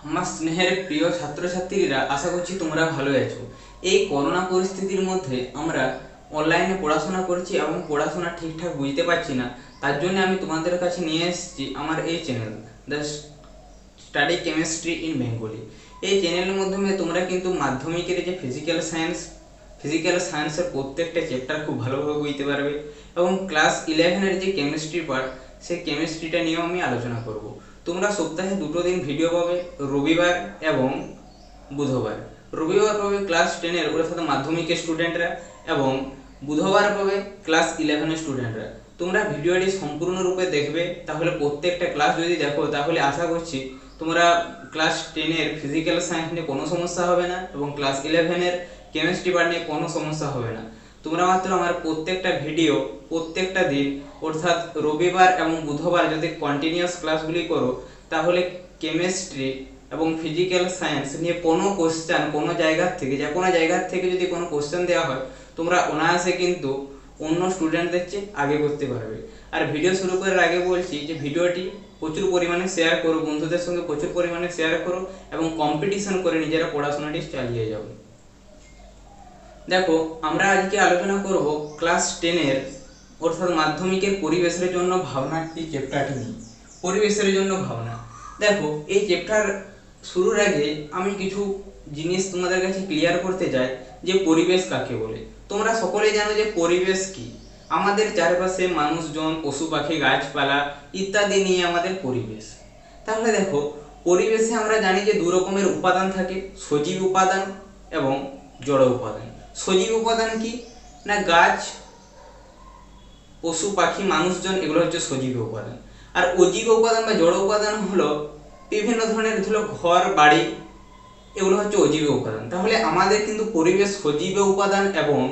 আমার স্নেহের প্রিয় ছাত্রছাত্রীরা, আশা করছি তোমরা ভালো আছো। এই করোনা পরিস্থিতির মধ্যে আমরা অনলাইনে পড়াশোনা করছি এবং পড়াশোনা ঠিকঠাক বুঝতে পারছি না। তার জন্য আমি তোমাদের কাছে নিয়ে এসেছি আমার এই channel, the study chemistry in Bengali. এই চ্যানেলের মাধ্যমে তোমরা কিন্তু মাধ্যমিকের যে ফিজিক্যাল সায়েন্সের প্রত্যেকটা চ্যাপ্টার খুব ভালোভাবে বুঝতে পারবে এবং ক্লাস 11-এর যে কেমিস্ট্রি পার্ট, সেই কেমিস্ট্রিটা নিয়েও আমি আলোচনা করব। তোমরা সপ্তাহে দুটো দিন ভিডিও পাবে, রবিবার এবং বুধবার। রবিবার পাবে ক্লাস 10-এর অর্থাৎ মাধ্যমিকের স্টুডেন্টরা এবং বুধবার পাবে ক্লাস 11-এর স্টুডেন্টরা। তোমরা ভিডিওটি সম্পূর্ণরূপে দেখবে, তাহলে প্রত্যেকটা ক্লাস যদি দেখো তাহলে আশা করছি তোমরা ক্লাস 10-এর ফিজিক্যাল সায়েন্স নিয়ে কোনো সমস্যা হবে না এবং ক্লাস 11-এর কেমিস্ট্রি পার্ট নিয়ে কোনো সমস্যা হবে না। তোমরা মাত্র আমার প্রত্যেকটা ভিডিও প্রত্যেকটা দিন অর্থাৎ রবিবার এবং বুধবার যদি কন্টিনিউয়াস ক্লাসগুলি করো, তাহলে কেমিস্ট্রি এবং ফিজিক্যাল সায়েন্স নিয়ে কোনো কোশ্চেন কোনো জায়গার থেকে যে কোনো জায়গার থেকে যদি কোনো কোশ্চেন দেওয়া হয়, তোমরা অনায়াসে কিন্তু অন্য স্টুডেন্টদের চেয়ে আগে করতে পারবে। আর ভিডিও শুরু করার আগে বলছি যে ভিডিওটি প্রচুর পরিমাণে শেয়ার করো, বন্ধুদের সঙ্গে প্রচুর পরিমাণে শেয়ার করো এবং কম্পিটিশন করে নিজেরা পড়াশোনাটি চালিয়ে যাও। দেখো, আমরা আজকে আলোচনা করব ক্লাস 10-এর অর্থাৎ মাধ্যমিকের পরিবেশের জন্য ভাবনা এই চ্যাপ্টারটি নিয়ে। পরিবেশের জন্য ভাবনা। দেখো, এই চ্যাপ্টার শুরুর আগে আমি কিছু জিনিস তোমাদের কাছে ক্লিয়ার করতে চাই যে পরিবেশ কাকে বলে। তোমরা সকলেই জানো যে পরিবেশ কি। আমাদের চারপাশে মানুষজন, পশু পাখি, গাছপালা ইত্যাদি নিয়ে আমাদের পরিবেশ। তাহলে দেখো, পরিবেশে আমরা জানি যে দু রকমের উপাদান থাকে, সজীব উপাদান এবং জড় উপাদান। সজীব উপাদান কি না, গাছ, পশু পাখি, মানুষজন, এগুলো হচ্ছে সজীব উপাদান। আর অজীব উপাদান বা জড় উপাদান হলো বিভিন্ন ধরনের ঘর বাড়ি, এগুলো হচ্ছে অজীব উপাদান। তাহলে আমাদের কিন্তু পরিবেশ সজীব উপাদান এবং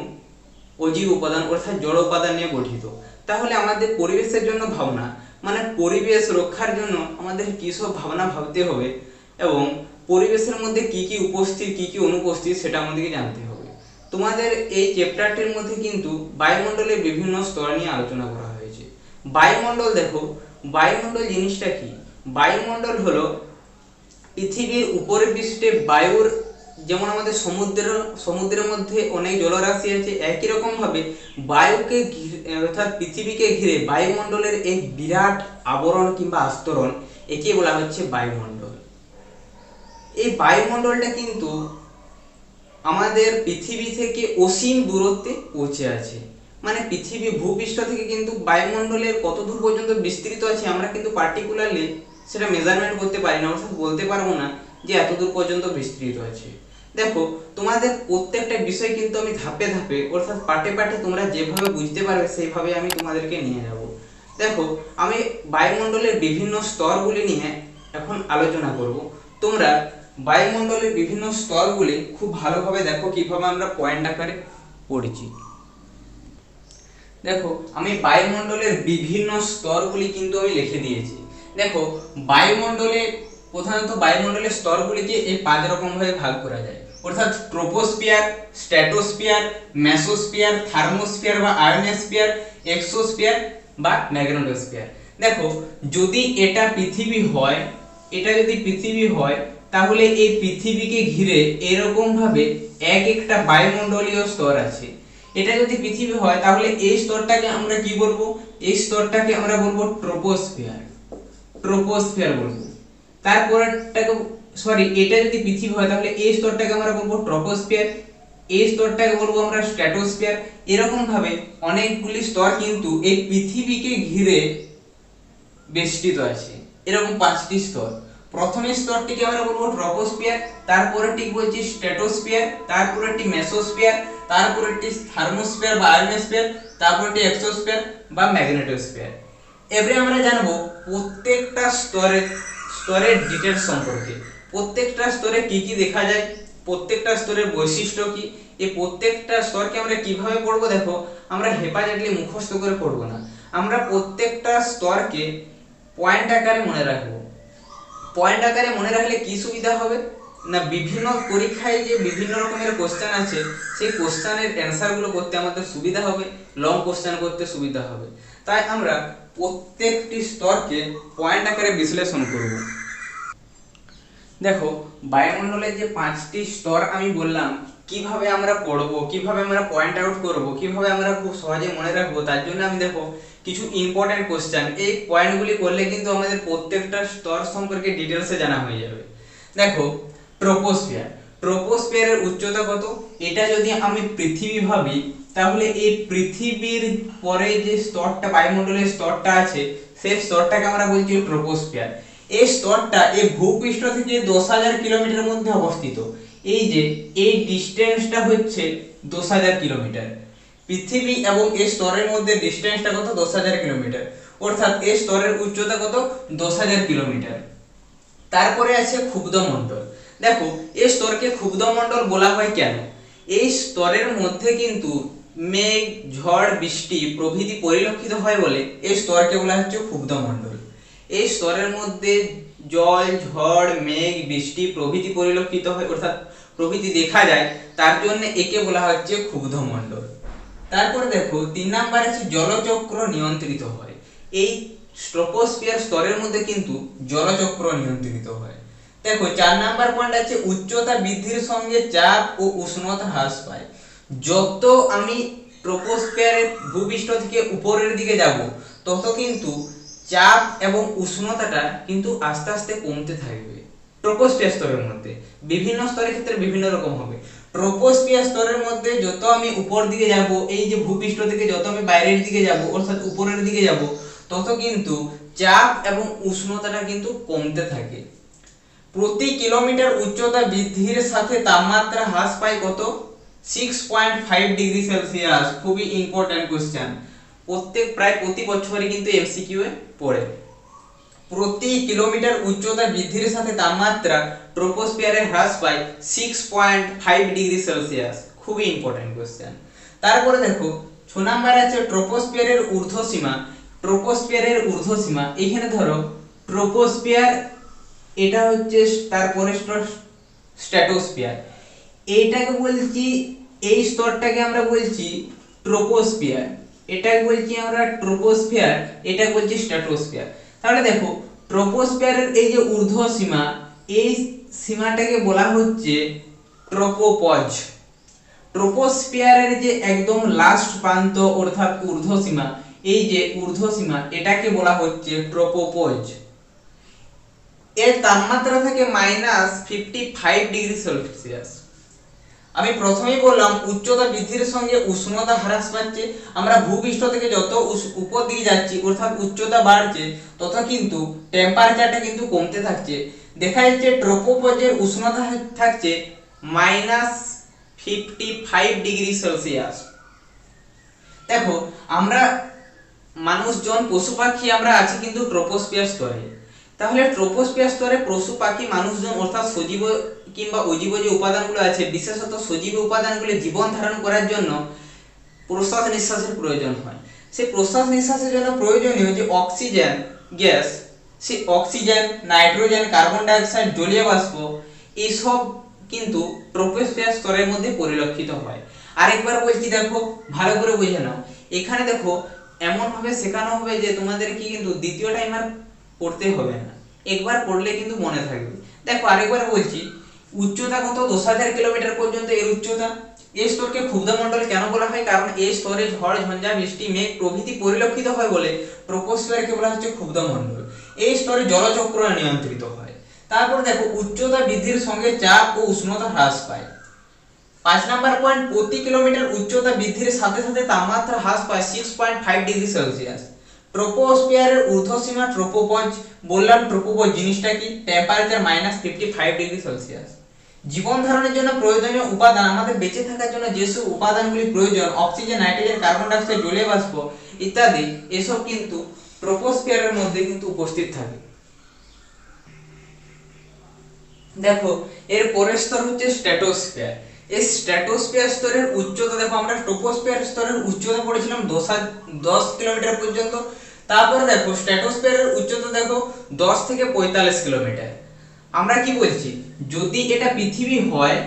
অজীব উপাদান অর্থাৎ জড় উপাদান নিয়ে গঠিত। তাহলে আমাদের পরিবেশের জন্য ভাবনা মানে পরিবেশ রক্ষার জন্য আমাদের কী সব ভাবনা ভাবতে হবে এবং পরিবেশের মধ্যে কি কি উপস্থিত কি কি অনুপস্থিত সেটা আমাদেরকে জানতে হবে। তোমাদের এই চ্যাপ্টারটির মধ্যে কিন্তু বায়ুমণ্ডলের বিভিন্ন স্তর নিয়ে আলোচনা করা হয়েছে। বায়ুমণ্ডল, দেখো বায়ুমণ্ডল জিনিসটা কি। বায়ুমণ্ডল হলো পৃথিবীর উপরের পৃষ্ঠে বায়ুর, যেমন আমাদের সমুদ্রের মধ্যে অনেক জলরাশি আছে, একই রকম ভাবে বায়ুকে অর্থাৎ পৃথিবীকে ঘিরে বায়ুমণ্ডলের এক বিরাট আবরণ কিংবা আস্তরণ, একে বলা হচ্ছে বায়ুমণ্ডল। এই বায়ুমণ্ডলটা কিন্তু আমাদের পৃথিবী থেকে অসীম দূরত্বে পৌঁছে আছে। মানে পৃথিবী ভূপৃষ্ঠ থেকে কিন্তু বায়ুমণ্ডলের কত দূর পর্যন্ত বিস্তৃত আছে আমরা কিন্তু পার্টিকুলারলি সেটা মেজারমেন্ট করতে পারি না, অর্থাৎ বলতে পারবো না যে এত দূর পর্যন্ত বিস্তৃত আছে। দেখো, তোমাদের প্রত্যেকটা বিষয় কিন্তু আমি ধাপে ধাপে অর্থাৎ পাটে পাটে তোমরা যেভাবে বুঝতে পারবে সেইভাবে আমি তোমাদেরকে নিয়ে যাব। দেখো, আমি বায়ুমণ্ডলের বিভিন্ন স্তরগুলি নিয়ে এখন আলোচনা করব। তোমরা বায়ুমণ্ডলের বিভিন্ন স্তরগুলি খুব ভালোভাবে দেখো কিভাবে আমরা পয়েন্ট আকারে পড়েছি। দেখো, আমি বায়ুমণ্ডলের বিভিন্ন স্তরগুলি কিন্তু আমি লিখে দিয়েছি। দেখো, প্রধানত বায়ুমণ্ডলের স্তরগুলিকে এই 5 রকম ভাবে ভাগ করা যায়, অর্থাৎ ট্রোপোস্ফিয়ার, স্ট্র্যাটোস্ফিয়ার, মেসোস্ফিয়ার, থার্মোস্ফিয়ার বা আয়নোস্ফিয়ার, এক্সোস্ফিয়ার বা ম্যাগনেটোস্ফিয়ার। দেখো, যদি এটা যদি পৃথিবী হয় তাহলে এই পৃথিবীকে ঘিরে এরকম ভাবে একটা বায়ুমণ্ডলীয় স্তর আছে। এটা যদি পৃথিবী হয় তাহলে এই স্তরটাকে আমরা কি বলবো, এই স্তরটাকে আমরা বলবো ট্রোপোস্ফিয়ার বলবো। তারপরটাকে এটা যদি পৃথিবী হয় তাহলে এই স্তরটাকে আমরা বলবো ট্রপোস্ফিয়ার, এই স্তরটাকে বলবো আমরা স্ট্র্যাটোস্ফিয়ার। এরকম ভাবে অনেকগুলি স্তর কিন্তু এই পৃথিবীকে ঘিরে বেষ্টিত আছে। এরকম 5টি স্তর। প্রথম স্তরটিকে আমরা বলবো ট্রপোস্ফিয়ার, তারপরেরটি বলছি স্ট্র্যাটোস্ফিয়ার, তারপরেরটি মেসোস্ফিয়ার, তারপরেরটি থার্মোস্ফিয়ার বা আয়নোস্ফিয়ার, তারপরেরটি এক্সোস্ফিয়ার বা ম্যাগনেটোস্ফিয়ার। এবারে আমরা জানবো প্রত্যেকটা স্তরের ডিটেইলস সম্পর্কে। প্রত্যেকটা স্তরে কি কি দেখা যায়, প্রত্যেকটা স্তরের বৈশিষ্ট্য কি, এই প্রত্যেকটা স্তরকে আমরা কিভাবে পড়বো। দেখো, আমরা হেপাজেটলি মুখস্থ করে পড়বো না, আমরা প্রত্যেকটা স্তরকে পয়েন্ট আকারে মনে রাখবো। পয়েন্ট আকারে মনে রাখলে কি সুবিধা হবে না, বিভিন্ন পরীক্ষায় যে বিভিন্ন রকমের কোশ্চেন আছে সেই কোশ্চেনের অ্যান্সারগুলো করতে আমাদের সুবিধা হবে, লং কোশ্চেন করতে সুবিধা হবে। তাই আমরা প্রত্যেকটি স্তরকে পয়েন্ট আকারে বিশ্লেষণ করব। দেখো বায়ুমণ্ডলের যে 5টি স্তর আমি বললাম, কিভাবে আমরা পড়বো, কিভাবে আমরা পয়েন্ট আউট করব, কিভাবে আমরা খুব সহজে মনে রাখবো, তার জন্য আমি দেখো কিছু ইম্পর্টেন্ট কোশ্চেন, এই পয়েন্টগুলি করলে কিন্তু আমাদের প্রত্যেকটা স্তর সম্পর্কে ডিটেলসে জানা হয়ে যাবে। দেখো ট্রপোস্ফিয়ার, ট্রপোস্ফিয়ারের উচ্চতা কত? এটা যদি আমি পৃথিবী ভাবি, তাহলে এই পৃথিবীর পরে যে স্তরটা, বায়ুমণ্ডলের স্তরটা আছে, সেই স্তরটাকে আমরা বলছি ট্রপোস্ফিয়ার। এই স্তরটা এই ভূপৃষ্ঠ থেকে 10,000 কিলোমিটার মধ্যে অবস্থিত। এই যে এই ডিসটেন্সটা হচ্ছে 10,000 কিলোমিটার। পৃথিবী এবং এই স্তরের মধ্যে ডিসটেন্সটা কত? 10,000 কিলোমিটার। অর্থাৎ এই স্তরের উচ্চতা কত? 10,000 কিলোমিটার। তারপরে আছে ক্ষুব্ধমণ্ডল। দেখো এই স্তরকে ক্ষুব্ধমণ্ডল বলা হয় কেন? এই স্তরের মধ্যে কিন্তু মেঘ, ঝড়, বৃষ্টি প্রভৃতি পরিলক্ষিত হয় বলে এই স্তরকে বলা হচ্ছে ক্ষুব্ধমণ্ডল। এই স্তরের মধ্যে জল, ঝড়, মেঘ, বৃষ্টি প্রভৃতি পরিলক্ষিত হয়, অর্থাৎ প্রভৃতি দেখা যায়, তার জন্য একে বলা হচ্ছে ক্ষুব্ধমণ্ডল। তারপরে দেখো 3 নাম্বার আছে জলচক্র নিয়ন্ত্রিত হয়। এই ট্রপোস্ফিয়ার স্তরের মধ্যে কিন্তু জলচক্র নিয়ন্ত্রিত হয়। দেখো 4 নাম্বার পয়েন্ট আছে উচ্চতা বৃদ্ধির সঙ্গে চাপ ও উষ্ণতা হ্রাস পায়। যত আমি ট্রপোস্ফিয়ারের ভূপৃষ্ঠ থেকে উপরের দিকে যাব, তত কিন্তু চাপ এবং উষ্ণতাটা কিন্তু আস্তে আস্তে কমতে থাকবে। ট্রপোস্ফিয়ার স্তরের মধ্যে বিভিন্ন স্তরের ক্ষেত্রে বিভিন্ন রকম হবে। ট্রপোস্ফিয়ার স্তরের মধ্যে যত আমি উপর দিকে যাব, এই যে ভূপৃষ্ঠ থেকে যত আমি বাইরের দিকে যাব, অর্থাৎ উপরের দিকে যাব, তত কিন্তু চাপ এবং উষ্ণতাটা কিন্তু কমতে থাকে। প্রতি কিলোমিটার উচ্চতা বৃদ্ধির সাথে তাপমাত্রা হ্রাস পায় কত? 6.5 ডিগ্রি সেলসিয়াস। খুবই ইম্পর্টেন্ট কোশ্চেন, প্রায় প্রতি বছরই কিন্তু এমসিকিউ এ পড়ে। প্রতি কিলোমিটার উচ্চতা বৃদ্ধির সাথে তাপমাত্রা ট্রপোস্ফিয়ারে হ্রাস পায় 6.5 ডিগ্রি সেলসিয়াস। খুবই ইম্পর্টেন্ট কোশ্চেন। তারপরে দেখো 6 নাম্বার আছে ট্রপোস্ফিয়ারের ঊর্ধ্বসীমা। ট্রপোস্ফিয়ারের ঊর্ধ্বসীমা, এখানে ধরো ট্রপোস্ফিয়ার, এটা হচ্ছে তারপরে স্ট্র্যাটোস্ফিয়ার। এইটাকে বলছি, এই স্তরটাকে আমরা বলছি ট্রপোস্ফিয়ার, এটাকে বলছি আমরা ট্রপোস্ফিয়ার, এটা বলছি স্ট্র্যাটোস্ফিয়ার। তাহলে দেখো ট্রপোস্ফিয়ারের এই যে ঊর্ধ্বসীমা, এই সীমাটাকে বলা হচ্ছে ট্রপোপজ। ট্রপোস্ফিয়ারের যে একদম লাস্ট প্রান্ত অর্থাৎ ঊর্ধ্বসীমা, এই যে ঊর্ধ্বসীমা, এটাকে বলা হচ্ছে ট্রপোপজ। এর তাপমাত্রা থাকে -55 ডিগ্রি সেলসিয়াস। আমি প্রথমেই বললাম উচ্চতা বৃদ্ধির সঙ্গে উষ্ণতা হ্রাস পাচ্ছে। আমরা ভূপৃষ্ঠ থেকে যত উপর দিকে যাচ্ছি, অর্থাৎ উচ্চতা বাড়ছে, তত কিন্তু টেম্পারেচারটা কিন্তু কমতে থাকছে। দেখা যাচ্ছে ট্রপোপজের উষ্ণতা থাকছে -55 ডিগ্রি সেলসিয়াস। দেখো আমরা মানুষজন, পশু পাখি আমরা আছি কিন্তু ট্রপোস্ফিয়ার স্তরে। তাহলে ট্রপোস্ফিয়ার স্তরে পশু পাখি, মানুষজন অর্থাৎ সজীব কিংবা অজীব যে উপাদানগুলো আছে, বিশেষত সজীব উপাদানগুলো জীবন ধারণ করার জন্য প্রশ্বাস নিঃশ্বাসের প্রয়োজন হয়। সেই প্রশ্বাস নিঃশ্বাসের জন্য প্রয়োজনীয় যে অক্সিজেন গ্যাস, সেই অক্সিজেন, নাইট্রোজেন, কার্বন ডাইঅক্সাইড, জলীয় বাষ্প, এইসব কিন্তু ট্রপোস্ফিয়ার স্তরের মধ্যে পরিলক্ষিত হয়। আরেকবার বলছি, দেখো ভালো করে বুঝে নাও। এখানে দেখো এমন ভাবে শেখানো হবে যে তোমাদেরকে কিন্তু দ্বিতীয় টাইম আর পড়তে হবে না, একবার পড়লে কিন্তু মনে থাকবে। দেখো আরেকবার বলছি, উচ্চতা কত? 10,000 কিলোমিটার পর্যন্ত এর উচ্চতা। এই স্তরকে ক্ষুব্ধমণ্ডল কেন বলা হয়? কারণ এই স্তরে ঝড়, ঝঞ্ঝা, বৃষ্টি, মেঘ প্রভৃতি পরিলক্ষিত হয় বলে ট্রপোস্ফিয়ারকে বলা হচ্ছে ক্ষুব্ধমণ্ডল। এই স্তরে জলচক্র নিয়ন্ত্রিত হয়। তারপর দেখো উচ্চতা বৃদ্ধির সঙ্গে চাপ ও উষ্ণতা হ্রাস পায়। 5 নাম্বার পয়েন্ট, প্রতি কিলোমিটার উচ্চতা বৃদ্ধির সাথে সাথে তাপমাত্রা হ্রাস পায় 6.5 ডিগ্রি সেলসিয়াস। ট্রপোস্ফিয়ারের ঊর্ধ্বসীমা ট্রপোপজ। বললাম ট্রপোপজ জিনিসটা কি? Temperature -55 degree Celsius. জীবন ধারণের জন্য প্রয়োজনীয় উপাদান, আমাদের বেঁচে থাকার জন্য যেসব উপাদানগুলি প্রয়োজন, অক্সিজেন, নাইট্রোজেন, কার্বন ডাইঅক্সাইড, জলীয় বাষ্প ইত্যাদি, এসব কিন্তু ট্রপোস্ফিয়ারের মধ্যে কিন্তু উপস্থিত থাকে। দেখো এর পরের স্তর হচ্ছে স্ট্র্যাটোস্ফিয়ার। এই স্ট্র্যাটোস্ফিয়ার স্তরের উচ্চতা, দেখো আমরা ট্রপোস্ফিয়ার স্তরের উচ্চতা পড়েছিলাম 10 কিলোমিটার পর্যন্ত। তারপরে দেখো স্ট্র্যাটোস্ফিয়ারের উচ্চতা দেখো 10 থেকে 45 কিলোমিটার। আমরা কি বলছি, যদি এটা পৃথিবী হয়,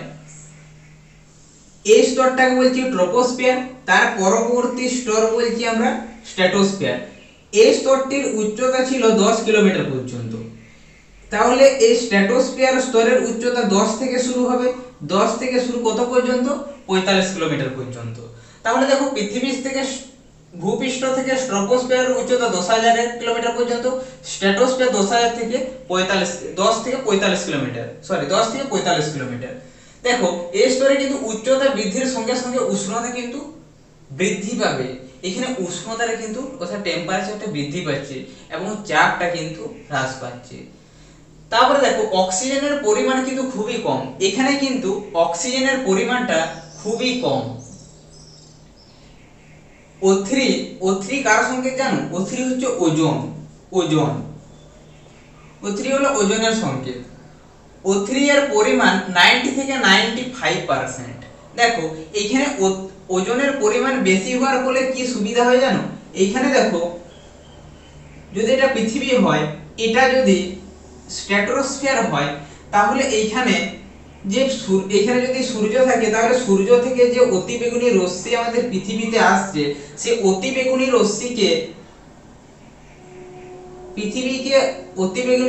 এই স্তরটাকে বলছি ট্রপোস্ফিয়ার, তার পরবর্তী স্তর বলছি আমরা স্ট্র্যাটোস্ফিয়ার। এই স্তরটির উচ্চতা ছিল 10 কিলোমিটার পর্যন্ত। তাহলে এই স্ট্র্যাটোস্ফিয়ার স্তরের উচ্চতা 10 থেকে শুরু হবে, 10 থেকে শুরু কত পর্যন্ত, 45 কিলোমিটার পর্যন্ত। তাহলে দেখো পৃথিবী থেকে ভূপৃষ্ঠ থেকে ট্রপোস্ফিয়ারের উচ্চতা 10,000 কিলোমিটার পর্যন্ত, স্ট্র্যাটোস্ফিয়ার 10,000 থেকে 10 থেকে 45 কিলোমিটার, 10 থেকে 45 কিলোমিটার। দেখো এই স্তরে কিন্তু উচ্চতা বৃদ্ধির সঙ্গে সঙ্গে উষ্ণতা কিন্তু বৃদ্ধি পাবে। এখানে উষ্ণতাটা কিন্তু অর্থাৎ টেম্পারেচারটা বৃদ্ধি পাচ্ছে এবং চাপটা কিন্তু হ্রাস পাচ্ছে। তারপরে দেখো অক্সিজেনের পরিমাণ কিন্তু খুবই কম, এখানে কিন্তু অক্সিজেনের পরিমাণটা খুবই কম। O3 কার সংকেত জানো? O3 হচ্ছে ওজন, O3 হলো ওজনের সংকেত। O3 এর পরিমাণ 90 থেকে 95%। দেখো এখানে ওজনের পরিমাণ বেশি হওয়ার ফলে কি সুবিধা হয় জানো? এইখানে দেখো যদি এটা পৃথিবী হয়, এটা যদি স্ট্র্যাটোস্ফিয়ার হয়, তাহলে এইখানে যদি সূর্য থাকে, তাহলে সূর্য থেকে যে অতিবেগুনি রশ্মি আমাদের পৃথিবীতে আসছে, সেই অতিবেগুনি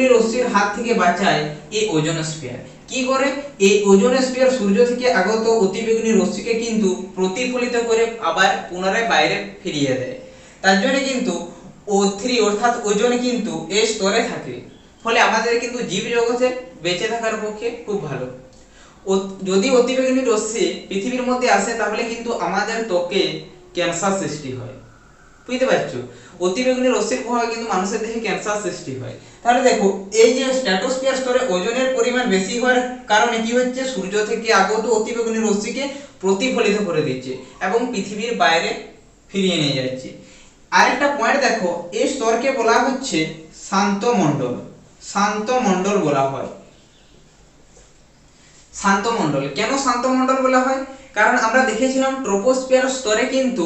রশ্মির হাত থেকে বাঁচায় এই ওজোনস্ফিয়ার। কি করে? এই ওজোনস্ফিয়ার সূর্য থেকে আগত অতিবেগুনি রশ্মিকে কিন্তু প্রতিফলিত করে আবার পুনরায় বাইরে ফিরিয়ে দেয়। তার জন্য কিন্তু O3 অর্থাৎ ওজন কিন্তু এই স্তরে থাকে, ফলে আমাদের কিন্তু জীব জগতে বেঁচে থাকার পক্ষে খুব ভালো। যদি অতিবেগুনি রশ্মি পৃথিবীর মধ্যে আসে, তাহলে কিন্তু আমাদের ত্বকে ক্যান্সার সৃষ্টি হয়। বুঝতে পারছো? অতিবেগুনি রশ্মির প্রভাবে কিন্তু মানুষের দেহে ক্যান্সার সৃষ্টি হয়। তাহলে দেখো এই যে স্ট্র্যাটোস্ফিয়ার স্তরে ওজনের পরিমাণ বেশি হওয়ার কারণে কি হচ্ছে, সূর্য থেকে আগত অতিবেগুনি রশ্মিকে প্রতিফলিত করে দিচ্ছে এবং পৃথিবীর বাইরে ফিরিয়ে নিয়ে যাচ্ছে। আরেকটা পয়েন্ট দেখো, এই স্তরকে বলা হচ্ছে শান্ত মণ্ডল বলা হয়। শান্ত মণ্ডল কেন শান্ত মণ্ডল বলা হয়? কারণ আমরা দেখেছিলাম ট্রপোস্ফিয়ার স্তরে কিন্তু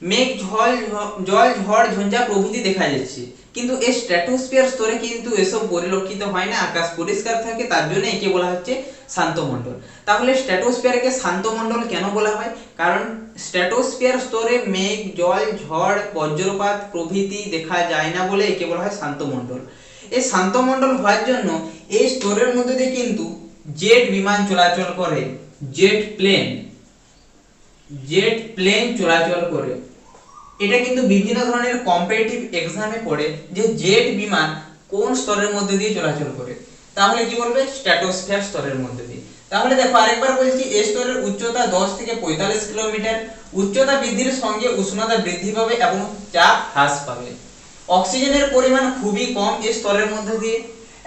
মেঘ, জল, ঝড়, ঝঞ্ঝা প্রভৃতি দেখা যাচ্ছে, কিন্তু এই স্ট্র্যাটোস্ফিয়ার স্তরে কিন্তু এসব পরিলক্ষিত হয় না, আকাশ পরিষ্কার থাকে, তার জন্য একে বলা হচ্ছে শান্ত মণ্ডল। তাহলে স্ট্র্যাটোস্ফিয়ারকে শান্ত মণ্ডল কেন বলা হয়? কারণ স্ট্র্যাটোস্ফিয়ার স্তরে মেঘ, জল, ঝড়, বজ্রপাত প্রভৃতি দেখা যায় না বলে একে বলা হয় শান্ত মণ্ডল। এই শান্ত মণ্ডল হওয়ার জন্য এই স্তরের মধ্যে দিয়ে কিন্তু জেট বিমান চলাচল করে, জেট প্লেন চলাচল করে। এটা কিন্তু বিভিন্ন ধরনের কম্পিটিটিভ এক্সামে পড়ে যে জেট বিমান কোন স্তরের মধ্যে দিয়ে চলাচল করে, তাহলে কি বলবে? স্ট্র্যাটোস্ফিয়ার স্তরের মধ্যে দিয়ে। তাহলে দেখো আরেকবার বলছি, এই স্তরের উচ্চতা 10 থেকে 45 কিলোমিটার। উচ্চতা বৃদ্ধির সঙ্গে উষ্ণতা বৃদ্ধি পাবে এবং চাপ হ্রাস পাবে। অক্সিজেনের পরিমাণ খুবই কম এই স্তরের মধ্যে দিয়ে,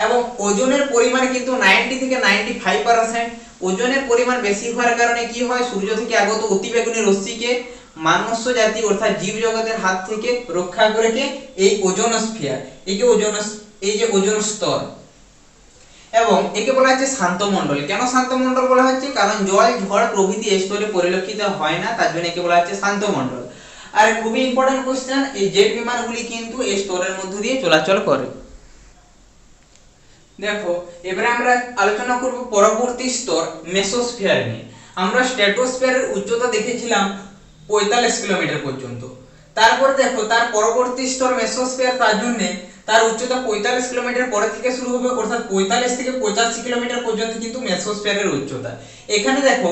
এবং ওজনের পরিমাণ কিন্তু 90 থেকে 95%। ওজনের পরিমাণ বেশি হওয়ার কারণে কি হয়, সূর্য থেকে আগত অতিবেগুনি রশ্মিকে মানব জাতি অর্থাৎ জীব জগতের হাত থেকে রক্ষা করে কে এই ওজোনস্ফিয়ার, এই যে ওজোন স্তর, এবং একে বলা হচ্ছে শান্ত মণ্ডল। কেন শান্ত মণ্ডল বলা হচ্ছে? কারণ জল, ঝড় প্রভৃতি এই স্তরে পরিলক্ষিত হয় না, তার জন্য একে বলা হচ্ছে শান্ত মণ্ডল। আর খুবই ইম্পর্টেন্ট কোশ্চেন, এই জেট বিমানগুলি কিন্তু এই স্তরের মধ্য দিয়ে চলাচল করে। দেখো এবারে আমরা আলোচনা করব পরবর্তী স্তর মেসোস্ফিয়ার নিয়ে। আমরা স্ট্র্যাটোস্ফিয়ারের উচ্চতা দেখেছিলাম 45 কিলোমিটার পর্যন্ত। তারপর দেখো তার পরবর্তী স্তর মেসোস্ফিয়ার, তার জন্য তার উচ্চতা 45 কিলোমিটার পরে থেকে শুরু হবে, অর্থাৎ 45 থেকে 85 কিলোমিটার পর্যন্ত কিন্তু মেসোস্ফিয়ারের উচ্চতা। এখানে দেখো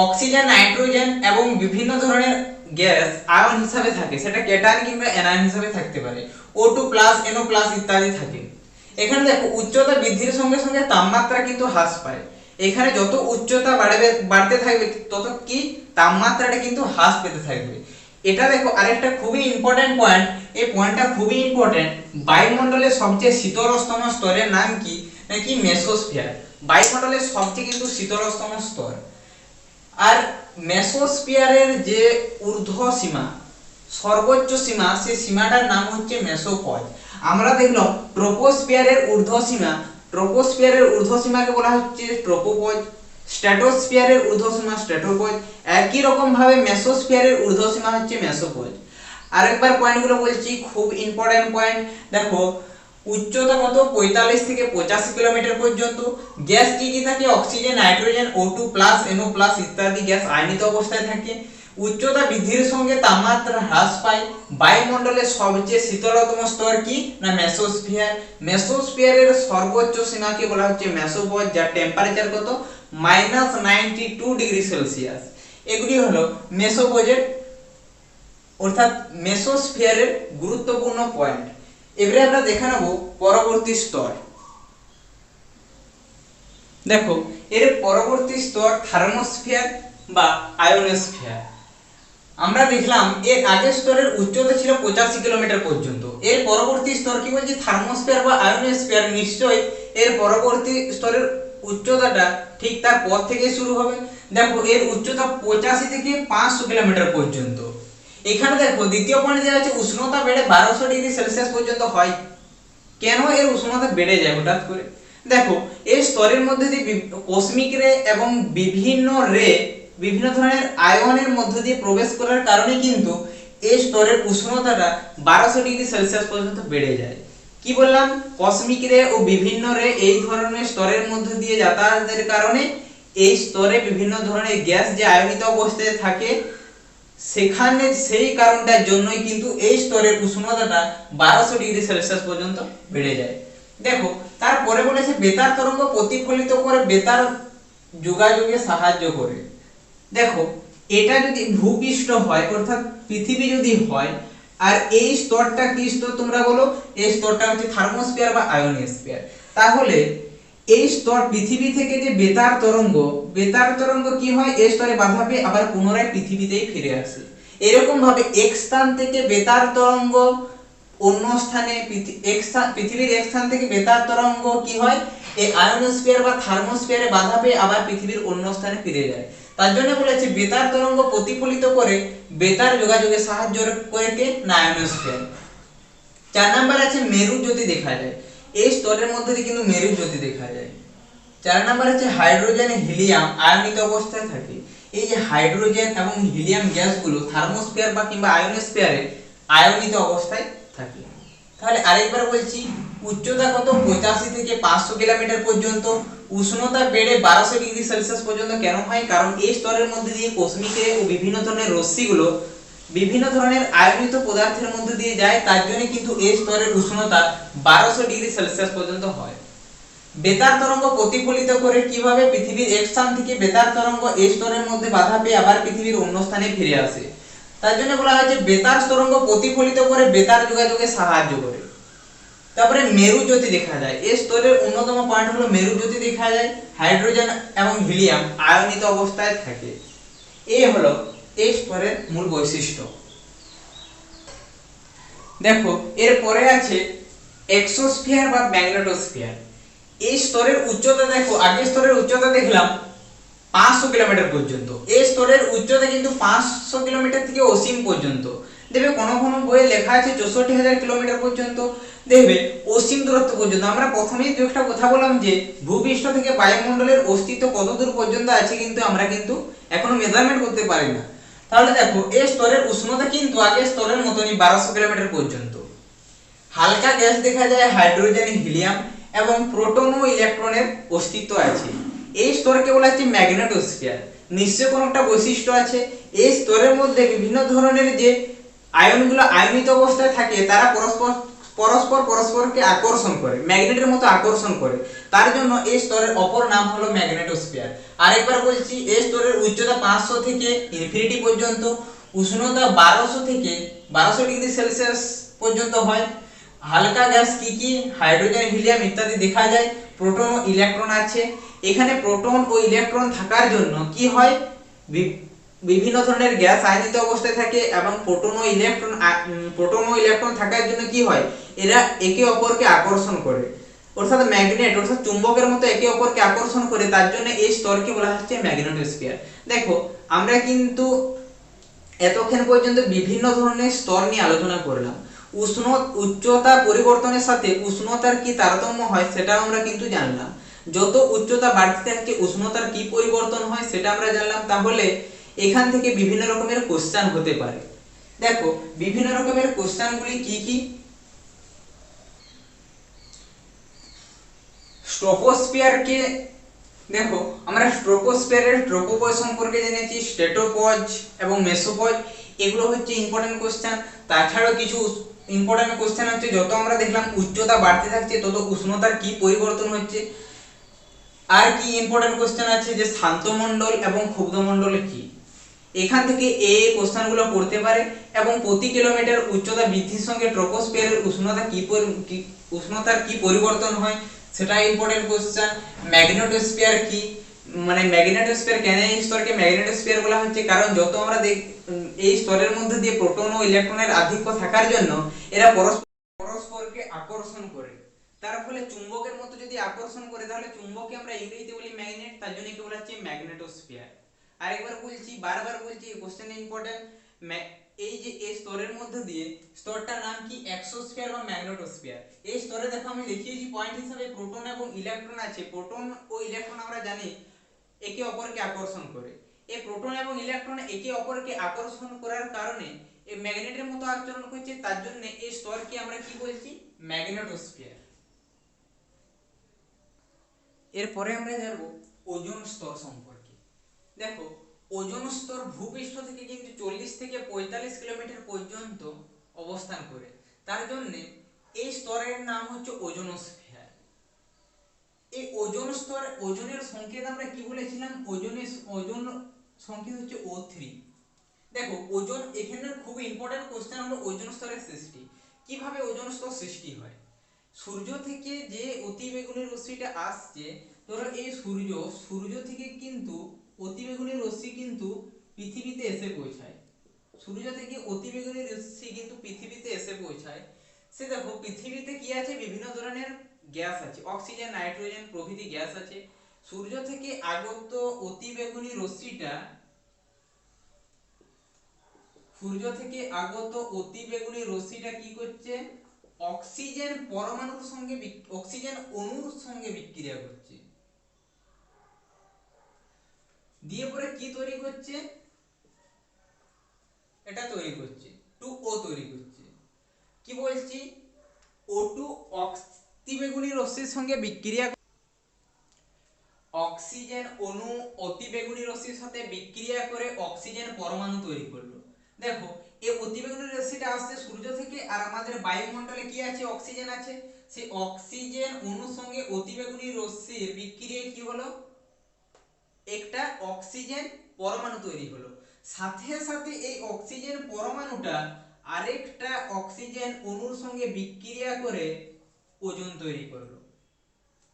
অক্সিজেন, নাইট্রোজেন এবং বিভিন্ন ধরনের গ্যাস আয়ন হিসাবে থাকে, সেটা ক্যাটায়ন কিংবা অ্যানায়ন হিসাবে থাকতে পারে, O2+, NO+ ইত্যাদি থাকে। এখানে দেখো উচ্চতা বৃদ্ধির সঙ্গে সঙ্গে তাপমাত্রা কিন্তু হ্রাস পায়। এখানে যত উচ্চতা বাড়তে থাকবে তত কি তাপমাত্রাটা কিন্তু হ্রাস পেতে থাকবে। এটা দেখো আরেকটা খুবই ইম্পর্টেন্ট পয়েন্ট, এই পয়েন্টটা খুবই ইম্পর্টেন্ট। বায়ুমণ্ডলের সবচেয়ে শীতলতম স্তরের নাম কি? নাকি মেসোস্ফিয়ার। বায়ুমণ্ডলের সবচেয়ে কিন্তু শীতলতম স্তর। আর মেসোস্ফিয়ারের যে ঊর্ধ্ব সীমা, সর্বোচ্চ সীমা, সেই সীমাটার নাম হচ্ছে মেসোপজ। আমরা দেখলাম ট্রপোস্ফিয়ারের ঊর্ধ্ব সীমাকে বলা হচ্ছে ট্রপোপজ, স্ট্র্যাটোস্ফিয়ারের ঊর্ধ্ব সীমা স্ট্র্যাটোপজ, একই রকম ভাবে মেসোস্ফিয়ারের ঊর্ধ্ব সীমা হচ্ছে মেসোপজ। আরেকবার পয়েন্টগুলো বলছি, খুব ইম্পর্টেন্ট পয়েন্ট। দেখো উচ্চতা কত? 45 থেকে 85 কিলোমিটার পর্যন্ত। গ্যাস কি কি থাকে? অক্সিজেন, নাইট্রোজেন, O2+, NO+ ইত্যাদি গ্যাস আয়নিত অবস্থায় থাকে। উচ্চতা বৃদ্ধির সঙ্গে তাপমাত্রা হ্রাস পায়। বায়ুমণ্ডলের সবচেয়ে শীতলতম স্তর কি না মেসোস্ফিয়ার। মেসোস্ফিয়ারের সর্বোচ্চ সীমাকে বলা হচ্ছে মেসোপজ, যার টেম্পারেচার কত -92°C। এগুলি হলো মেসোপজের অর্থাৎ মেসোস্ফিয়ারের গুরুত্বপূর্ণ পয়েন্ট। এবারে আমরা দেখে নেব পরবর্তী স্তর। দেখো এর পরবর্তী স্তর থার্মোস্ফিয়ার বা আয়োনোস্ফিয়ার। আমরা দেখলাম এর আগের স্তরের উচ্চতা ছিল 85 কিলোমিটার পর্যন্ত। এর পরবর্তী স্তর কি বলছি থার্মোস্ফিয়ার বা আয়োনোস্ফিয়ার। নিশ্চয়ই এর পরবর্তী স্তরের উচ্চতাটা ঠিক তার পর থেকে শুরু হবে। দেখো এর উচ্চতা 85 থেকে 500 কিলোমিটার পর্যন্ত। এখানে দেখো দ্বিতীয় পয়েন্ট দেওয়া আছে উষ্ণতা বেড়ে 1200°C পর্যন্ত হয়। কেন এর উষ্ণতা বেড়ে যায় হঠাৎ করে? দেখো এই স্তরের মধ্যে দিয়ে কসমিক রে এবং বিভিন্ন ধরনের আয়নের মধ্য দিয়ে প্রবেশ করার কারণে কিন্তু এই স্তরের উষ্ণতাটা 1200°C পর্যন্ত বেড়ে যায়। কি বললাম? কসমিক রে ও বিভিন্ন রে এই ধরনের স্তরের মধ্য দিয়ে যাতায়াতের কারণে এই স্তরে বিভিন্ন ধরনের গ্যাস যে আয়নিত অবস্থায় থাকে সেখানে সেই কারণটার জন্যই কিন্তু এই স্তরের উষ্ণতাটা 1200°C পর্যন্ত বেড়ে যায়। দেখো তারপরে বলেছে বেতার তরঙ্গ প্রতিফলিত করে বেতার যোগাযোগে সাহায্য করে। দেখো এটা যদি ভূপৃষ্ঠ হয় অর্থাৎ পৃথিবী যদি হয় আর এই স্তরটা কি স্তর তোমরা বলো? এই স্তরটা হচ্ছে থার্মোস্ফিয়ার বা আয়োনোস্ফিয়ার। তাহলে এই স্তর পৃথিবী থেকে যে বেতার তরঙ্গ কি হয় এই স্তরে বাধা পেয়ে আবার পুনরায় পৃথিবীতেই ফিরে আসে। এরকম ভাবে এক স্থান থেকে বেতার তরঙ্গ অন্য স্থানে পৃথিবীর এক স্থান থেকে বেতার তরঙ্গ কি হয় এই আয়োনোস্ফিয়ার বা থার্মোস্ফিয়ারে বাধা পেয়ে আবার পৃথিবীর অন্য স্থানে ফিরে যায়। তার জন্য বলেছে বেতার তরঙ্গ প্রতিফলিত করে বেতার যোগাযোগে সাহায্য করে কে না আয়োনোস্ফিয়ার। 4 নাম্বার আছে মেরু জ্যোতি দেখা যায়। এই স্তরের মধ্যে দিয়ে কিন্তু মেরু জ্যোতি দেখা যায়। 4 নাম্বার আছে হাইড্রোজেন হিলিয়াম আয়নিত অবস্থায় থাকে। এই যে হাইড্রোজেন এবং হিলিয়াম গ্যাসগুলো থার্মোস্ফিয়ার বা কিংবা আয়োনোস্ফিয়ারে আয়নিত অবস্থায় থাকে। তাহলে আরেকবার বলছি উচ্চতা কত 85 থেকে 500 কিলোমিটার পর্যন্ত। উষ্ণতা বেড়ে 1200°C পর্যন্ত কেন হয়? কারণ এই স্তরের মধ্যে দিয়ে কসমিক রে ও বিভিন্ন ধরনের রশ্মিগুলো বিভিন্ন ধরনের আয়নিত পদার্থের মধ্যে দিয়ে যায়। তার জন্য কিন্তু এই স্তরের উষ্ণতা 1200°C পর্যন্ত হয়। বেতার তরঙ্গ প্রতিফলিত করে কিভাবে? পৃথিবীর এক স্থান থেকে বেতার তরঙ্গ এই স্তরের মধ্যে বাধা পেয়ে আবার পৃথিবীর অন্য স্থানে ফিরে আসে। তার জন্য বলা হয়েছে বেতার তরঙ্গ প্রতিফলিত করে বেতার যোগাযোগে সাহায্য করে। তারপরে মেরু জ্যোতি দেখা যায়। এই স্তরের অন্যতম পয়েন্ট হলো মেরু জ্যোতি দেখা যায়। হাইড্রোজেন এবং হিলিয়াম আয়নিত অবস্থায় থাকে। এই হলো এই স্তরের মূল বৈশিষ্ট্য। দেখো এরপরে আছে এক্সোস্ফিয়ার বা ম্যাগনেটোস্ফিয়ার। এই স্তরের উচ্চতা দেখো আগের স্তরের উচ্চতা দেখলাম 500 কিলোমিটার পর্যন্ত। এই স্তরের উচ্চতা কিন্তু 500 কিলোমিটার থেকে অসীম পর্যন্ত। দেখবে কোনো কোনো বইয়ে লেখা আছে 64,000 কিলোমিটার পর্যন্ত, দেখবে অসীম দূরত্ব পর্যন্ত। আমরা প্রথমেই দু একটা কথা বললাম যে ভূপৃষ্ঠ থেকে বায়ুমণ্ডলের অস্তিত্ব কত দূর পর্যন্ত আছে কিন্তু আমরা কিন্তু এখনো মেজারমেন্ট করতে পারি না। তাহলে দেখো এই স্তরের উষ্ণতা কিন্তু আগের স্তরের মতনই 1200 কিলোমিটার পর্যন্ত। হালকা গ্যাস দেখা যায় হাইড্রোজেন হিলিয়াম এবং প্রোটন ও ইলেকট্রনের অস্তিত্ব আছে। এই স্তরকে বলা হচ্ছে ম্যাগনেটোস্ফিয়ার। নিশ্চয় কোনো একটা বৈশিষ্ট্য আছে। এই স্তরের মধ্যে বিভিন্ন ধরনের যে আয়নগুলো আয়নিত অবস্থায় থাকে তারা পরস্পরকে আকর্ষণ করে, ম্যাগনেটের মতো আকর্ষণ করে। তার জন্য এই স্তরের অপর নাম হলো ম্যাগনেটোস্ফিয়ার। আরেকবার বলছি এই স্তরের উচ্চতা 500 থেকে ইনফিনিটি পর্যন্ত। উষ্ণতা 1200 থেকে 1200°C পর্যন্ত হয়। হালকা গ্যাস কি কি? হাইড্রোজেন হিলিয়াম ইত্যাদি দেখা যায়। প্রোটন ও ইলেকট্রন আছে। এখানে প্রোটন ও ইলেকট্রন থাকার জন্য কি হয় বিভিন্ন ধরনের গ্যাস আয়নিত অবস্থায় থাকে এবং প্রোটন ও ইলেকট্রন থাকার জন্য কি হয় এরা একে অপরকে আকর্ষণ করে, অর্থাৎ ম্যাগনেট অর্থাৎ চুম্বকের মতো একে অপরকে আকর্ষণ করে। তার জন্য এই স্তরকে বলা হচ্ছে ম্যাগনেটোস্ফিয়ার। দেখো আমরা কিন্তু এতক্ষণ পর্যন্ত বিভিন্ন ধরনের স্তর নিয়ে আলোচনা করলাম। উচ্চতা পরিবর্তনের সাথে উষ্ণতার কি তারতম্য হয় সেটা আমরা কিন্তু জানলাম। যত উচ্চতা বাড়তে থাকছে উষ্ণতার কি পরিবর্তন হয় সেটা আমরা জানলাম। তাহলে এখান থেকে বিভিন্ন রকমের কোশ্চেন হতে পারে। দেখো বিভিন্ন রকমের কোশ্চেনগুলি কি কি? স্ট্রোপোস্ফিয়ারকে দেখো, আমরা ট্রোপোস্ফিয়ারের ট্রোপোপজ সম্পর্কে জেনেছি, স্ট্রেটোপজ এবং মেসোপজ, এগুলো হচ্ছে ইম্পর্টেন্ট কোশ্চেন। তাছাড়াও কিছু ইম্পর্টেন্ট কোশ্চেন হচ্ছে, যত আমরা দেখলাম উচ্চতা বাড়তে থাকছে তত উষ্ণতার কি পরিবর্তন হচ্ছে। আর কি ইম্পর্টেন্ট কোশ্চেন আছে যে শান্তমণ্ডল এবং ক্ষুব্ধমণ্ডল কি। এখান থেকে এই কোশ্চেনগুলো পড়তে পারে। এবং প্রতি কিলোমিটার উচ্চতা বৃদ্ধির সঙ্গে ট্রোপোস্ফিয়ারের উষ্ণতা উষ্ণতার কি পরিবর্তন হয় সেটা ইম্পর্টেন্ট কোশ্চেন। ম্যাগনেটোস্ফিয়ার কি, মানে ম্যাগনেটোস্ফিয়ার কেন এই স্তরকে ম্যাগনেটোস্ফিয়ার বলা হচ্ছে, কারণ যত আমরা এই স্তরের মধ্যে দিয়ে প্রোটন ও ইলেকট্রনের আধিক্য থাকার জন্য এরা পরস্পরকে আকর্ষণ করে। তার ফলে চুম্বকের মতো যদি আকর্ষণ করে, তাহলে চুম্বককে আমরা ইংরেজিতে বলি ম্যাগনেট, তার জন্য কি বলা হচ্ছে ম্যাগনেটোস্ফিয়ার। আরেকবার বলছি, বারবার বলছি, এই কোশ্চেন ইম্পর্টেন্ট। এই যে এই স্তরের মধ্যে দিয়ে, স্তরটার নাম কি এক্সোস্ফিয়ার বা ম্যাগনেটোস্ফিয়ার। এই স্তরে দেখো আমি দেখিয়েছি পয়েন্ট হিসেবে প্রোটন এবং ইলেকট্রন আছে। প্রোটন ও ইলেকট্রন আমরা জানি একে অপরকে আকর্ষণ করে। এই প্রোটন এবং ইলেকট্রন একে অপরকে আকর্ষণ করার কারণে এই ম্যাগনেটের মতো আচরণ করছে, তার জন্য এই স্তরকে আমরা কি বলছি, ম্যাগনেটোস্ফিয়ার। এরপরে আমরা জানবো ওজোন স্তর সম্পর্কে। দেখো, ওজোন স্তর ভূপৃষ্ঠ থেকে কিন্তু 40 থেকে 45 কিলোমিটার পর্যন্ত অবস্থান করে। তার জন্য এই স্তরের নাম হচ্ছে ওজোনোস্ফিয়ার। এই ওজোন স্তর, ওজনের সংকেত আমরা কি বলেছিলাম, ওজোন সংকেত হচ্ছে O3। দেখো, ওজোন এখানে খুব ইম্পর্টেন্ট কোশ্চেন হলো ওজোন স্তরের সৃষ্টি। কিভাবে ওজোন স্তর সৃষ্টি হয়? সূর্য থেকে যে অতিবেগুনি রশ্মিটা আসছে, ধরো এই সূর্য থেকে কিন্তু অতিবেগুনি রশ্মি কিন্তু পৃথিবীতে এসে পৌঁছায়। সূর্য থেকে অতিবেগুনি রশ্মি কিন্তু পৃথিবীতে এসে পৌঁছায়। সে দেখো, পৃথিবীতে কি আছে, বিভিন্ন ধরনের গ্যাস আছে, অক্সিজেন, নাইট্রোজেন প্রভৃতি গ্যাস আছে। সূর্য থেকে আগত অতিবেগুনি রশ্মিটা, সূর্য থেকে আগত অতিবেগুনি রশ্মিটা কি করছে, অক্সিজেন পরমাণুর সঙ্গে অক্সিজেন অণুর সঙ্গে বিক্রিয়া করছে, দিয়ে পরে কি তৈরি করছে, এটা তৈরি করছে, 2O তৈরি করছে। কি বলছি, O2 অতিবেগুনি রশ্মির সঙ্গে বিক্রিয়া, অক্সিজেন অণু অতিবেগুনি রশ্মির সাথে বিক্রিয়া করে অক্সিজেন পরমাণু তৈরি করলো। দেখো, এই অতিবেগুনি রশ্মিটা আসছে সূর্য থেকে, আর আমাদের বায়ুমণ্ডলে কি আছে, অক্সিজেন আছে। সেই অক্সিজেন অণুর সঙ্গে অতিবেগুনি রশ্মির বিক্রিয়ায় কি হলো, একটা অক্সিজেন পরমাণু তৈরি হলো। সাথে সাথে এই অক্সিজেন পরমাণুটা আরেকটা অক্সিজেন অণুর সঙ্গে বিক্রিয়া করে ওজোন তৈরি করলো।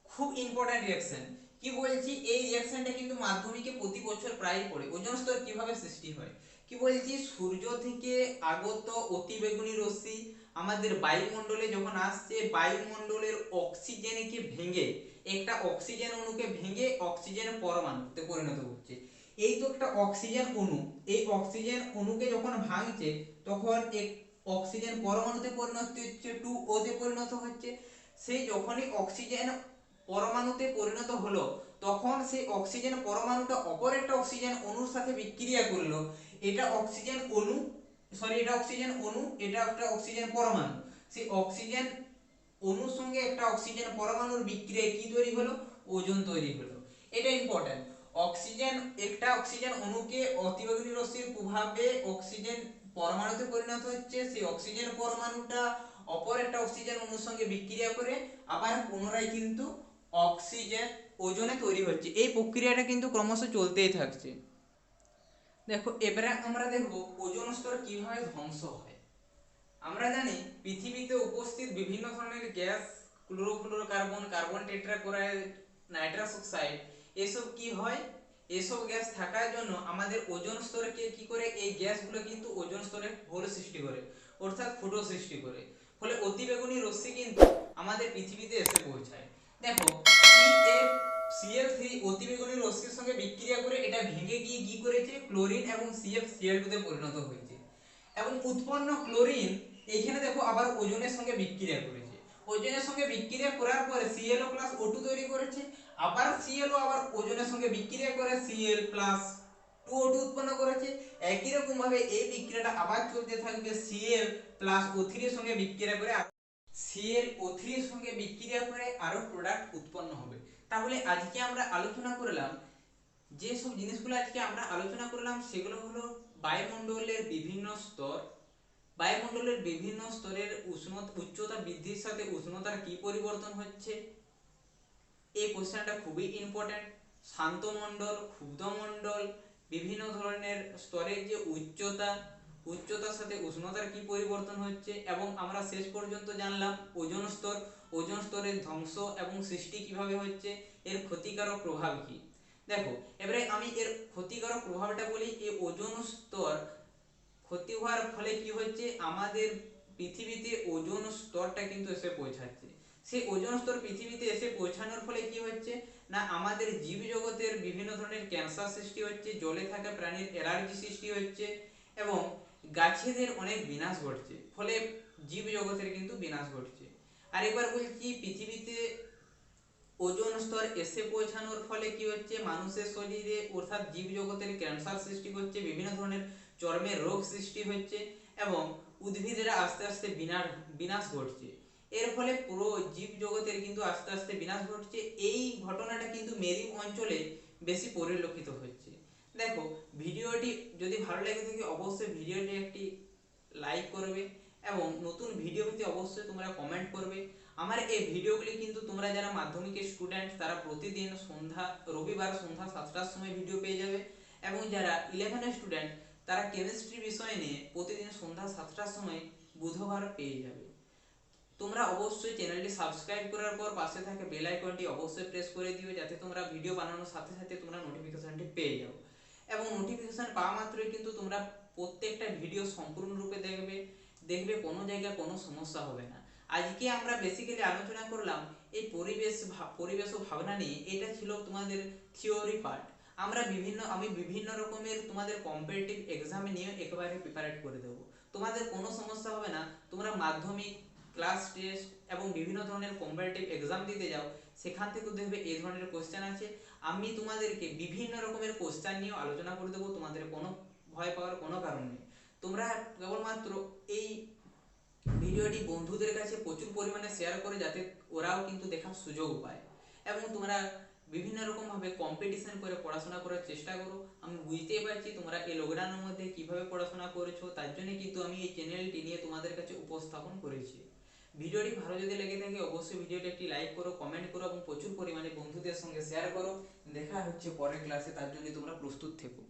খুব ইম্পর্টেন্ট রিঅ্যাকশন। কি বলছি, এই রিঅ্যাকশনটা কিন্তু মাধ্যমিকে প্রতি বছর প্রায় পড়ে। ওজোন স্তর কিভাবে সৃষ্টি হয়, কি বলছি, সূর্য থেকে আগত অতিবেগুনি রশ্মি আমাদের বায়ুমণ্ডলে যখন আসছে, বায়ুমণ্ডলের অক্সিজেনকে ভেঙে, একটা অক্সিজেন অণুকে ভেঙে অক্সিজেন পরমাণুতে পরিণত করছে। এই তো একটা অক্সিজেন অণু, এই অক্সিজেন অণুকে যখন ভাঙছে, তখন এক অক্সিজেন পরমাণুতে পরিণত হচ্ছে, 2O তে পরিণত হচ্ছে। সেই যখনই অক্সিজেন পরমাণুতে পরিণত হলো, তখন সেই অক্সিজেন পরমাণুটা অপর একটা অক্সিজেন অণুর সাথে বিক্রিয়া করলো। এটা অক্সিজেন অণু, এটা অক্সিজেন অণু, এটা একটা অক্সিজেন পরমাণু। সেই অক্সিজেন অণুর সঙ্গে একটা অক্সিজেন পরমাণুর বিক্রিয়ায় কি তৈরি হলো, ওজোন তৈরি হলো। এটা ইম্পর্টেন্ট। অক্সিজেন, একটা অক্সিজেন অণুকে অতিবেগুনি রশ্মির প্রভাবে অক্সিজেন পরমাণুতে পরিণত হচ্ছে, সেই অক্সিজেন পরমাণুটা অপর একটা অক্সিজেন অণুর সঙ্গে বিক্রিয়া করে আবার পুনরায় কিন্তু অক্সিজেন ওজনে তৈরি হচ্ছে। এই প্রক্রিয়াটা কিন্তু ক্রমশ চলতেই থাকছে। দেখো, এবারে আমরা দেখব ওজোন স্তর কিভাবে ধ্বংস হয়। আমরা জানি পৃথিবীতে উপস্থিত বিভিন্ন ধরনের gas, chlorofluorocarbon, carbon tetrachloride, nitrous oxide, এসব কি হয়, এসব গ্যাস থাকার জন্য আমাদের ওজোন স্তরকে কি করে, এই গ্যাসগুলো কিন্তু ওজোন স্তরে হোল সৃষ্টি করে, অর্থাৎ ফুটো সৃষ্টি করে। ফলে অতিবেগুনি রশ্মি কিন্তু আমাদের পৃথিবীতে এসে পৌঁছায়। দেখো, Cl3 অতিবেগুনি রশ্মির সঙ্গে বিক্রিয়া করে এটা ভেঙে গিয়ে কি করেছে, ক্লোরিন এবং CfCl2 তে পরিণত হয়েছে। এবং উৎপন্ন ক্লোরিন এখানে দেখো আবার ওজনের সঙ্গে বিক্রিয়া করেছে। ওজনের সঙ্গে বিক্রিয়া করার পরে ClO+O2 তৈরি করেছে। আবার ClO আবার ওজনের সঙ্গে বিক্রিয়া করে Cl+2O2 উৎপন্ন করেছে। একই রকম ভাবে এই বিক্রিয়াটা আবার চলতে থাকবে, Cl+O3 এর সঙ্গে বিক্রিয়া করে, ClO3 এর সঙ্গে বিক্রিয়া করে আরো প্রোডাক্ট উৎপন্ন হবে। তাহলে আজকে আমরা আলোচনা করলাম, যে সব জিনিসগুলো আজকে আমরা আলোচনা করলাম সেগুলো হলো বায়ুমণ্ডলের বিভিন্ন স্তর, বায়ুমণ্ডলের বিভিন্ন স্তরের উচ্চতা বৃদ্ধির সাথে উষ্ণতার কি পরিবর্তন হচ্ছে, এই কোশ্চেনটা খুবই ইম্পর্টেন্ট। শান্ত মণ্ডল, ক্ষুব্ধ মণ্ডল, বিভিন্ন ধরনের স্তরের যে উচ্চতার সাথে উষ্ণতার কি পরিবর্তন হচ্ছে, এবং আমরা শেষ পর্যন্ত জানলাম ওজোন স্তর, ওজোন স্তরের ধ্বংস এবং সৃষ্টি কিভাবে হচ্ছে, এর ক্ষতিকারক প্রভাব কি। দেখো এবারে আমি এর ক্ষতিকারক প্রভাবটা বলি। এই ওজোন স্তর ক্ষতি হওয়ার ফলে কি হচ্ছে, আমাদের পৃথিবীতে ওজোন স্তরটা কিন্তু এসে পৌঁছাচ্ছে। সেই ওজোন স্তর পৃথিবীতে এসে পৌঁছানোর ফলে কি হচ্ছে না, আমাদের জীবজগতের বিভিন্ন ধরনের ক্যান্সার সৃষ্টি হচ্ছে, জলে থাকা প্রাণীর অ্যালার্জি সৃষ্টি হচ্ছে, এবং গাছেদের অনেক বিনাশ ঘটছে, ফলে জীবজগতের কিন্তু বিনাশ ঘটছে। আরেকবার বলছি, পৃথিবীতে ওজোন স্তর এসে পৌঁছানোর ফলে কি হচ্ছে, মানুষের শরীরে অর্থাৎ জীবজগতের ক্যান্সার সৃষ্টি হচ্ছে, বিভিন্ন ধরনের চর্মের রোগ সৃষ্টি হচ্ছে, এবং উদ্ভিদেরা আস্তে আস্তে বিনাশ ঘটছে। এর ফলে পুরো জীবজগতের কিন্তু আস্তে আস্তে বিনাশ ঘটছে। এই ঘটনাটা কিন্তু মেরু অঞ্চলে বেশি পরিলক্ষিত হচ্ছে। দেখো ভিডিওটি যদি ভালো লেগে থাকে অবশ্যই ভিডিওটি একটি লাইক করবে, এবং নতুন ভিডিও পেতে অবশ্যই তোমরা কমেন্ট করবে। আমার এই ভিডিওগুলি কিন্তু তোমরা যারা মাধ্যমিকের স্টুডেন্ট তারা প্রতিদিন রবিবার সন্ধ্যা 7টার সময় ভিডিও পেয়ে যাবে, এবং যারা 11এর স্টুডেন্ট তারা কেমিস্ট্রি বিষয় নিয়ে প্রতিদিন সন্ধ্যা 7টার সময় বুধবার পেয়ে যাবে। তোমরা অবশ্যই চ্যানেলটি সাবস্ক্রাইব করার পর পাশে থাকা বেল আইকনটি অবশ্যই প্রেস করে দিও, যাতে তোমরা ভিডিও বানানোর সাথে সাথে তোমরা নোটিফিকেশনটি পেয়ে যাও। এবং নোটিফিকেশন পাওয়া মাত্রই কিন্তু তোমরা প্রত্যেকটা ভিডিও সম্পূর্ণরূপে দেখবে কোনো জায়গায় কোনো সমস্যা হবে না। আজকে আমরা বেসিক্যালি আলোচনা করলাম এই পরিবেশ ও ভাবনা নিয়ে। এটা ছিল তোমাদের থিওরি পার্ট। আমি বিভিন্ন রকমের তোমাদের কম্পিটিটিভ এক্সামে নিয়ে একেবারে প্রিপারেট করে দেবো, তোমাদের কোনো সমস্যা হবে না। তোমরা মাধ্যমিক, ক্লাস টেস্ট এবং বিভিন্ন ধরনের কম্পিটিটিভ এক্সাম দিতে যাও, সেখান থেকে দেখবে এই ধরনের কোশ্চেন আছে। আমি তোমাদেরকে বিভিন্ন রকমের কোশ্চেন নিয়ে আলোচনা করে দেবো, তোমাদের কোনো ভয় পাওয়ার কোনো কারণ নেই। তোমরা কেবলমাত্র এই ভিডিওটি বন্ধুদের কাছে প্রচুর পরিমাণে শেয়ার করে, যাতে ওরাও কিন্তু দেখার সুযোগ পায়, এবং তোমরা বিভিন্ন রকম ভাবে কম্পিটিশন করে পড়াশোনা করার চেষ্টা করো। আমি বুঝতেই পারছি তোমরা এই লকডাউনের মধ্যে কিভাবে পড়াশোনা করেছো, তার জন্য কিন্তু আমি এই চ্যানেলটি নিয়ে তোমাদের কাছে উপস্থাপন করেছি। ভিডিওটি ভালো যদি লেগে থাকে অবশ্যই ভিডিওটি একটি লাইক করো, কমেন্ট করো, এবং প্রচুর পরিমাণে বন্ধুদের সঙ্গে শেয়ার করো। দেখা হচ্ছে পরের ক্লাসে, তার জন্য তোমরা প্রস্তুত থেকো।